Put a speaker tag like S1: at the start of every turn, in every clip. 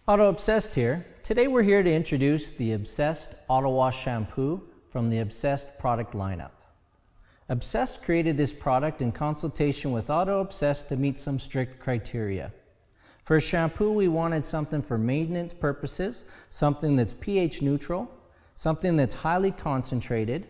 S1: Auto-Obsessed here. Today we're here to introduce the Obsessed Auto Wash Shampoo from the Obsessed product lineup. Obsessed created this product in consultation with Auto-Obsessed to meet some strict criteria. For a shampoo, we wanted something for maintenance purposes, something that's pH neutral, something that's highly concentrated,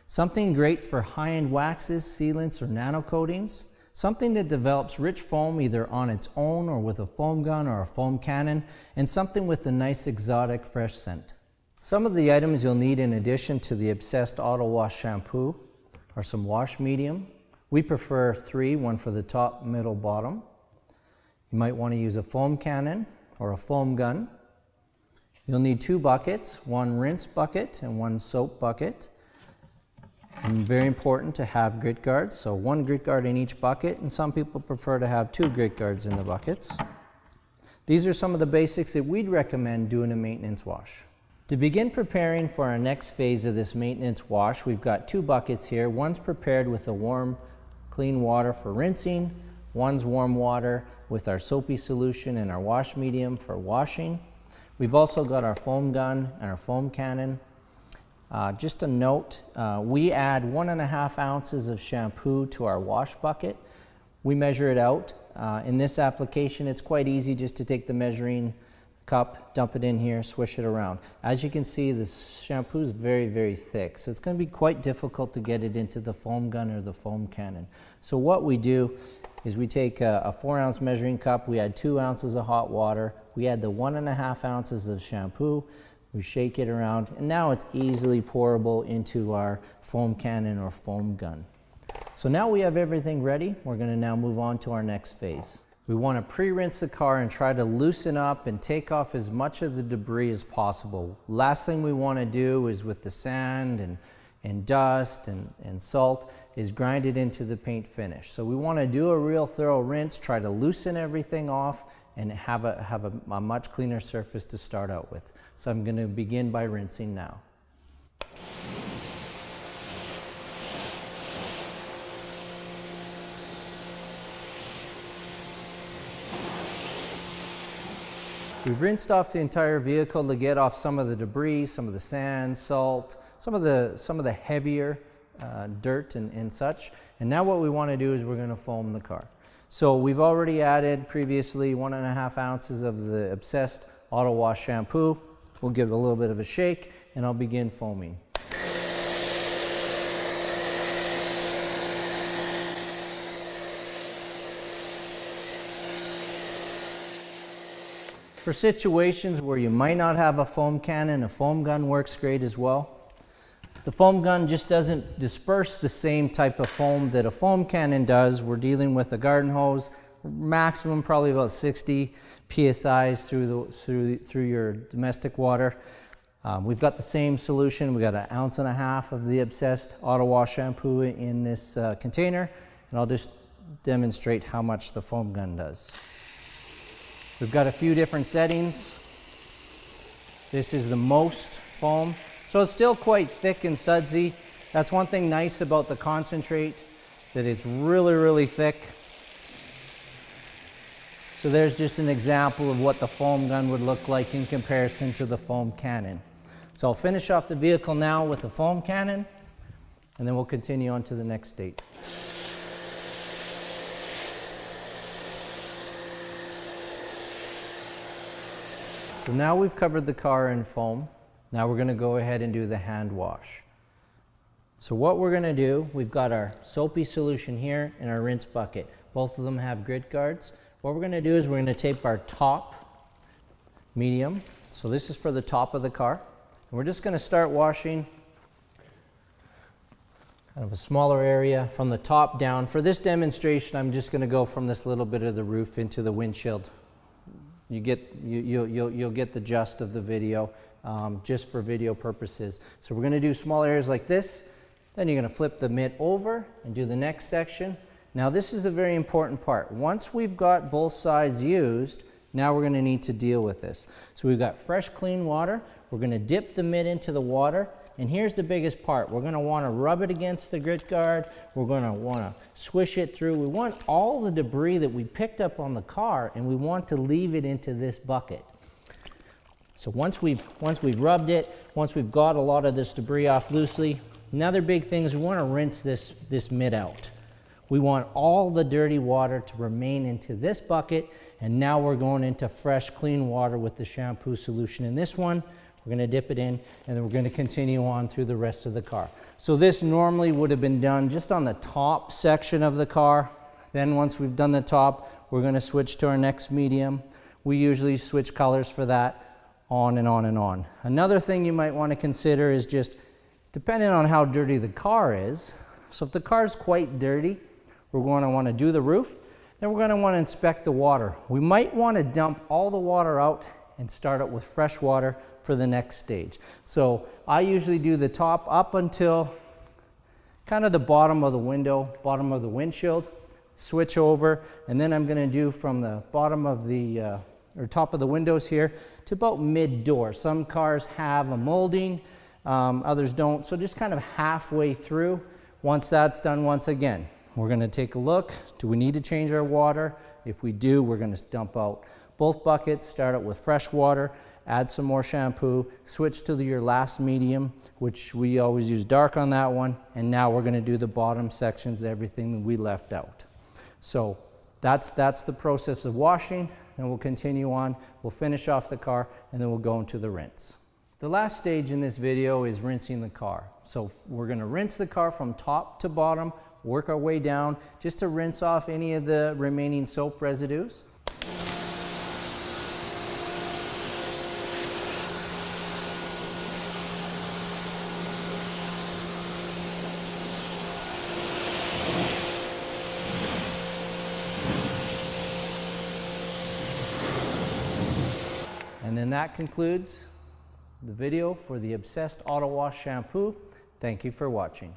S1: something great for high-end waxes, sealants, or nano coatings, something that develops rich foam either on its own or with a foam gun or a foam cannon, and something with a nice exotic fresh scent. Some of the items you'll need in addition to the Obsessed Auto Wash Shampoo are some wash medium. We prefer 3, one for the top, middle, bottom. You might want to use a foam cannon or a foam gun. You'll need 2 buckets, one rinse bucket and one soap bucket. And very important to have grit guards, so 1 grit guard in each bucket, and some people prefer to have 2 grit guards in the buckets. These are some of the basics that we'd recommend doing a maintenance wash. To begin preparing for our next phase of this maintenance wash, we've got 2 buckets here. One's prepared with a warm, clean water for rinsing. One's warm water with our soapy solution and our wash medium for washing. We've also got our foam gun and our foam cannon. Just a note, we add 1.5 ounces of shampoo to our wash bucket. We measure it out. In this application, it's quite easy just to take the measuring cup, dump it in here, swish it around. As you can see, the shampoo is very, very thick, so it's going to be quite difficult to get it into the foam gun or the foam cannon. So what we do is we take a 4-ounce measuring cup, we add 2 ounces of hot water, we add the 1.5 ounces of shampoo, we shake it around, and now it's easily pourable into our foam cannon or foam gun. So now we have everything ready. We're going to now move on to our next phase. We want to pre-rinse the car and try to loosen up and take off as much of the debris as possible. Last thing we want to do is with the sand and dust and salt is grind it into the paint finish. So we want to do a real thorough rinse, try to loosen everything off, and have a much cleaner surface to start out with. So I'm going to begin by rinsing now. We've rinsed off the entire vehicle to get off some of the debris, some of the sand, salt, some of the heavier dirt and such. And now what we want to do is we're going to foam the car. So we've already added previously 1.5 ounces of the Obsessed Auto Wash Shampoo. We'll give it a little bit of a shake and I'll begin foaming. For situations where you might not have a foam cannon, a foam gun works great as well. The foam gun just doesn't disperse the same type of foam that a foam cannon does. We're dealing with a garden hose, maximum probably about 60 psi's through your domestic water. We've got the same solution. We've got 1.5 ounces of the Obsessed Auto Wash Shampoo in this container, and I'll just demonstrate how much the foam gun does. We've got a few different settings. This is the most foam. So it's still quite thick and sudsy. That's one thing nice about the concentrate, that it's really, really thick. So there's just an example of what the foam gun would look like in comparison to the foam cannon. So I'll finish off the vehicle now with the foam cannon, and then we'll continue on to the next state. So now we've covered the car in foam. Now we're going to go ahead and do the hand wash. So what we're going to do, we've got our soapy solution here and our rinse bucket. Both of them have grit guards. What we're going to do is we're going to tape our top medium. So this is for the top of the car. And we're just going to start washing kind of a smaller area from the top down. For this demonstration, I'm just going to go from this little bit of the roof into the windshield. You'll get the gist of the video. Just for video purposes. So we're going to do small areas like this, then you're going to flip the mitt over and do the next section. Now this is a very important part. Once we've got both sides used, now we're going to need to deal with this. So we've got fresh clean water, we're going to dip the mitt into the water, and here's the biggest part. We're going to want to rub it against the grit guard, we're going to want to swish it through. We want all the debris that we picked up on the car, and we want to leave it into this bucket. So once we've rubbed it, once we've got a lot of this debris off loosely, another big thing is we want to rinse this mitt out. We want all the dirty water to remain into this bucket, and now we're going into fresh, clean water with the shampoo solution in this one. We're going to dip it in, and then we're going to continue on through the rest of the car. So this normally would have been done just on the top section of the car. Then once we've done the top, we're going to switch to our next medium. We usually switch colors for that, on and on and on. Another thing you might want to consider is just, depending on how dirty the car is, so if the car is quite dirty, we're going to want to do the roof, then we're going to want to inspect the water. We might want to dump all the water out and start it with fresh water for the next stage. So I usually do the top up until kind of the bottom of the window, bottom of the windshield, switch over, and then I'm going to do from the bottom of the or top of the windows here to about mid-door. Some cars have a molding, others don't, so just kind of halfway through. Once that's done, once again, we're going to take a look. Do we need to change our water? If we do, we're going to dump out both buckets, start it with fresh water, add some more shampoo, switch to your last medium, which we always use dark on that one, and now we're going to do the bottom sections, everything that we left out. So that's the process of washing, and we'll continue on. We'll finish off the car, and then we'll go into the rinse. The last stage in this video is rinsing the car. So we're going to rinse the car from top to bottom, work our way down just to rinse off any of the remaining soap residues. And then that concludes the video for the Obsessed Auto Wash Shampoo. Thank you for watching.